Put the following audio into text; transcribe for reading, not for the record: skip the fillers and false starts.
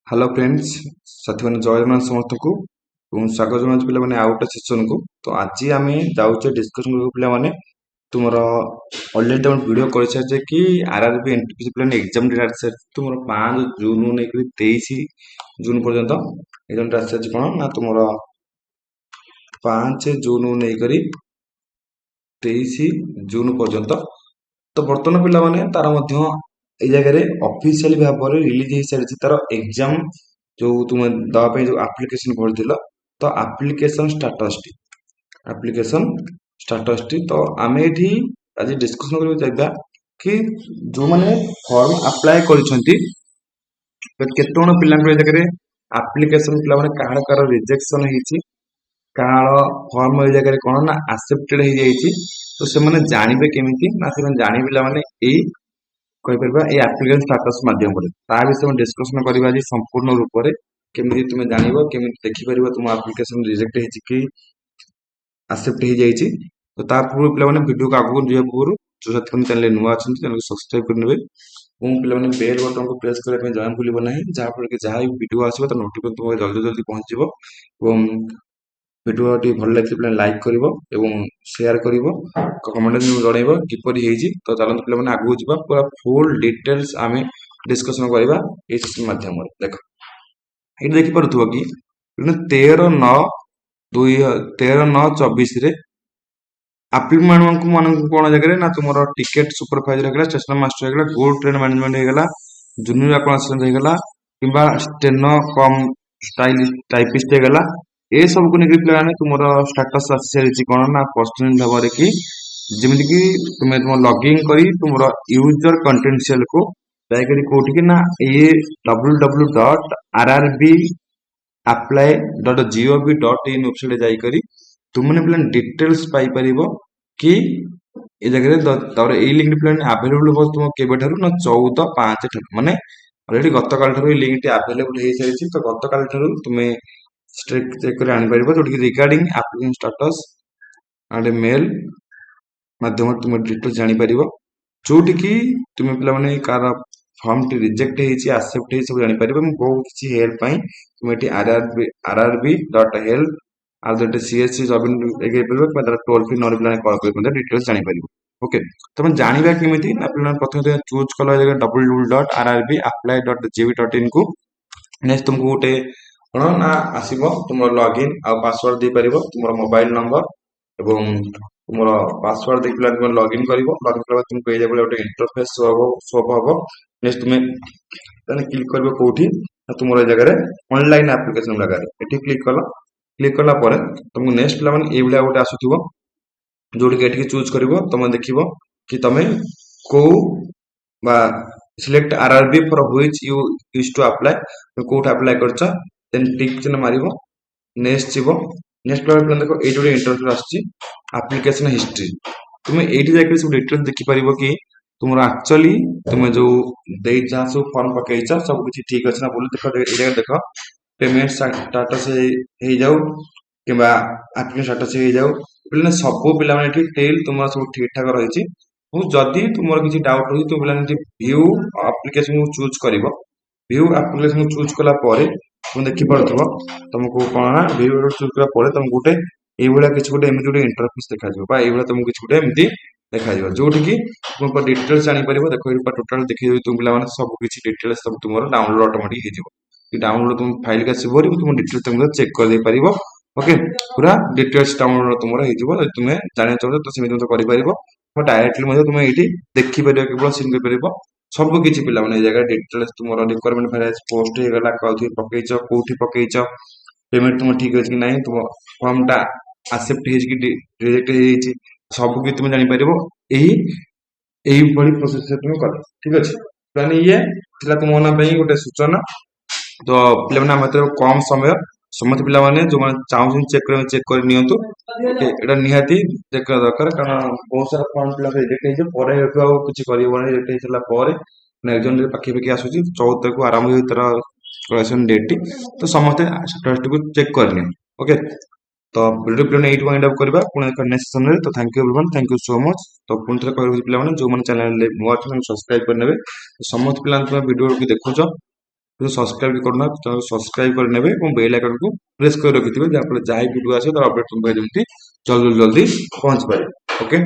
Hello friends साथी मैंने जय जगन्नाथ समस्त को स्वागत जनाऊँ पिला माने आउट सेशन को। तो आज आम जाऊे डिस्कसन पिला माने तुम अलरेडी तुम वीडियो कर सारी कि RRB NTPC plan exam date आसी सारी तुम 5 जून नहीं 23 जून पर्यंत एग्जाम डेट आसी कौन ना तुम 5 जून नहीं 23 जून पर्यंत। तो बर्तमान पिला माने तार मध्य ए जगह ऑफिशियल भाव में रिलीज हो सारी तार एग्जाम जो तुम दवाई जो आप्लिकेशन कर तो आप्लिकेशन स्टाटस टी तो आम ये आज डिस्कसन करवा कि जो मैंने फॉर्म अप्लाई करते पिला जगह आप्लिकेशन पिला काହାର କାହାର रिजेक्शन ହେଇଛି କାହାର ଫର୍ମ ଏ ଜାଗାରେ କଣ ନା ଆକ୍ସେପ୍ଟେଡ ହେଇଯାଇଛି। ତ ସେମାନେ ଜାଣିବେ କେମିତି ନା ସେମାନେ ଜାଣି ପିଲାମାନେ ଏଇ କହିପାରିବା ଏଇ ଆପ୍ଲିକେସନ ଷ୍ଟାଟସ ମାଧ୍ୟମରେ ତା ବିଷୟରେ ଡିସ୍କସନ କରିବା ଆଜି ସମ୍ପୂର୍ଣ୍ଣ ରୂପରେ କେମିତି ତୁମେ ଜାଣିବ କେମିତି ଦେଖିପାରିବ ତୁମ ଆପ୍ଲିକେସନ ରିଜେକ୍ଟ ହେଇଛି କି ଆକ୍ସେପ୍ଟ ହେଇଯାଇଛି। ତ ତା ପୂର୍ବରୁ ପିଲାମାନେ ଭିଡ଼ିଓକୁ ଆଗକୁ ଯିବା ପୂର୍ବରୁ ଯୋଉ ସାଥୀ ଚ୍ୟାନେଲ ନୂଆ ଅଛନ୍ତି ଚ୍ୟାନେଲକୁ ସବସ୍କ୍ରାଇବ କରିନେବେ ଏବଂ ପିଲାମାନେ ବେଲ୍ ବଟନକୁ ପ୍ରେସ୍ କରିବା ପାଇଁ ଜମା ଭୁଲିବ ନାହିଁ ଯାହାଫଳରେ କି ଯାହା ବି ଭିଡ଼ିଓ ଆସିବ ତା ନୋଟିଫିକେସନ ତୁମ ଜଲ୍ଦି ଜଲ୍ଦି ପହଞ୍ଚିବ। ଏବଂ ভিডিও টি ভাল লাগছে পিলা লাইক করিব এবং শেয়ার করিব কমেন্ট জଣାইব কিপরি ହେଇଛି। ତ ଚାଲନ୍ତୁ ପିଲାମାନେ ଆଗକୁ ଯିବା ପୁରା ଫୁଲ୍ ଡିଟେଲ୍ସ ଆମେ ଡିସ୍କସନ କରିବା ଏଇ ସେସନ ମାଧ୍ୟମରେ। ଦେଖ ଏଇଠି ଦେଖିପାରୁଥିବ କି 13/9/24 ରେ ଆପ୍ଲିକେଣ୍ଟ ମାନଙ୍କୁ କଣ ଜାଗାରେ ନା ତୁମର ଟିକେଟ ସୁପରଭାଇଜର ହେଇଗଲା, ଷ୍ଟେସନ ମାଷ୍ଟର ହେଇଗଲା, ଗୁଡ ଟ୍ରେନ ମ୍ୟାନେଜମେଣ୍ଟ ହେଇଗଲା, ଜୁନିୟର ଆକାଉଣ୍ଟ ହେଇଗଲା କିମ୍ବା ସ୍ଟେନୋ କମ ଷ୍ଟାଇଲ ଟାଇପିଷ୍ଟ ହେଇଗଲା ए सब को लेकर पिलाने तुमर स्टेटस आसी सारी कौन ना पर्सनल भाव कि जमी कि तुम्हें तुम लॉगिन करी तुमर यूजर कंटेंशियल को जाकर कौटी कि ना ये www.rrbapply.gov.in वेबसाइट जाकर तुमने पिला डिटेल्स पाई परिबो कि ए जगह तार ए लिंक प्लान अवेलेबल हो तुम केबे ठारू ना 14/5 ठारू माने ऑलरेडी गतकाल ठारू ए लिंक टी अवेलेबल हो सारी। तो गतकाल ठारू तुम्हें चेक कर आनीपर जो regarding application status and mail माध्यम तुम डिटेल्स जापर जोटि कि तुम पे कार फॉर्म टी रिजेक्ट आक्सेप्ट सब जापर बहुत किसी हेल्प तुम ये rrb.help@csc टोल फ्री नंबर पे कॉल कर डिटेल्स जापर। ओके तुम जानवा केमी ना प्रथम चूज कल www.rrbapply.gov.in को नेक्स्ट तुमको गोटे कौन ना आसो तुम लॉगिन आ पासवर्ड दे पार तुम मोबाइल नंबर एवं तुम पासवर्ड देख तुम लॉगिन कर लॉगिन कर तुमको ये गोटे इंटरफेस शो हम नेक्स्ट तुम्हें क्लिक कर कौटी तुम जगह ऑनलाइन एप्लिकेशन जगह ये क्लिक कला तुमको नेक्स्ट पे ये गोटे आसुव जोटि ये चूज कर तुम देख कि तुम कौ select RRB for which you use to apply कोट अप्लाई करछ देन टिक चिन्ह मारिबो नेक्स्ट जीवो नेक्स्ट प्लान देखो एटी गोटे इंटरफेस आछि एप्लिकेशन हिस्ट्री तुम एटी जाके सब डिटेल्स देखि परिबो कि तुम एक्चुअली तुम जो दे जहाँ सब फॉर्म पकईच सब किसी ठीक अच्छे ना बोल देख ये देख पेमेंट स्टाटस हो जाऊ कि एप्लिकेशन स्टाटस हो जाऊ पे सब पिला टेल तुम सब ठीक ठाक रही जदि तुम किसी डाउट रही तुम पे व्यू एप्लिकेशन को चूज कर व्यू एप्लिकेशन को चूज कला तुम देखिपे तुमको कौन ना व्यू चूज कला तुमको गोटे ये किसी गोटे एमती गोटे इंटरफेस देखा ये तुमको किसी गोटे एमती देखा जोटि कि तुम डिटेल्स जापर देख टोटाल देखिए तुम पे सब किसी डिटेल्स सब तुम डाउनलोड ऑटोमेटिक हो डाउनलोड तुम फाइल का आसो तुम डिटेल्स तुम चेक कर दे पार। ओके पूरा डिटेल्स डाउनलोड तुम हो तुम्हें जाना चाहो तो सेम तुम कर डायरेक्टली तुम ये देखिपर केवल सीन कर सब किसी पिला जगह डिटेल्स तुम रिक्वायरमेंट फाइल पोस्ट होगा पकईच कौटी पकईच पेमेंट तुम ठीक अच्छे कि ना तुम फॉर्मटा आक्सेप्ट रिजेक्ट हो सब कि तुम जापर यही प्रोसेस तुम कर ठीक अच्छे प्लान ये तुम गोटे सूचना। तो पे कम समय समस्त पे जो चाहते चेक कर निहाती देखा दरकार कारण बहुत सारा फॉर्म फिल रिजेक्ट किसी कर एग्जाम पाखिपाखि आसूसी 14 को आरंभ हो तार डेट तो समस्ते को चेक करनी। ओके तो वीडियो प्लान एट वाइंड अप करबा पुणे नेक्स्ट सेशन रे। तो thank you everyone thank you so much. तो पुणे थरे कहबो पिला माने जो माने चैनल नुआ सब्सक्राइब करनेबे समस्त पिला वीडियो को देखुछ ଯଦି ସବସ୍କ୍ରାଇବ ବି କରୁନା ଚ୍ୟାନେଲ ସବସ୍କ୍ରାଇବ କରିନେବେ ଏବଂ ବେଲ୍ ଆଇକନକୁ ପ୍ରେସ୍ କରି ରଖିଥିବେ ଯାହାଫଳରେ ଯାହା ଭିଡ଼ିଓ ଆସିବ ତାର ଅପଡେଟ୍ ତୁମ ପାଖରେ ଯେମିତି ଜଲ୍ଦି ଜଲ୍ଦି ପହଞ୍ଚି ପାରିବ। ଓକେ।